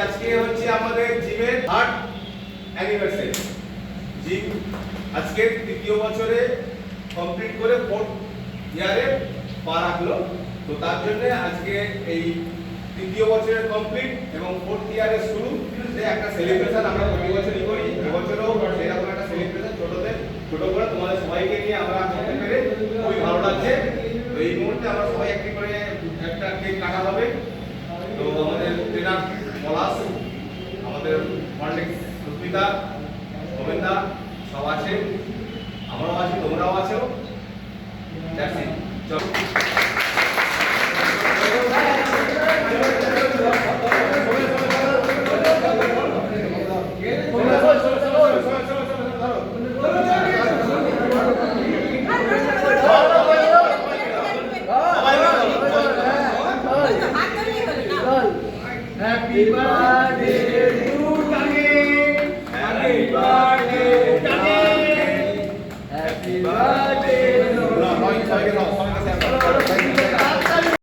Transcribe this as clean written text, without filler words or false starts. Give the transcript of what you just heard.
আজকে হচ্ছে আমাদের জিমের 8 অ্যানিভার্সারি। জিম আজকে তৃতীয় বছরে কমপ্লিট করে 4th ইয়ারে পা রাখলো। তো তার জন্য আজকে এই তৃতীয় বছরের কমপ্লিট এবং 4th ইয়ারের শুরু একটা সেলিব্রেশন আমরা প্রতি বছরই করি। এবছরও সেরকম একটা সেলিব্রেশন ছোট করে তোমাদের সবাইকে নিয়ে আমরা করতে পেরে খুবই ভালো লাগছে। তো এই মুহূর্তে আমরা সবাই একটি করে একটা কেক কাটা হবে। তো আমাদের ট্রেনার পলাশ, আমাদের কন্টেক্ট সুস্মিতা, গোবিন্দা সব আছে, আমরাও আছি, তোমরাও আছো। চলো Happy birthday to Tange. Happy birthday to Tange. Happy birthday to Tange.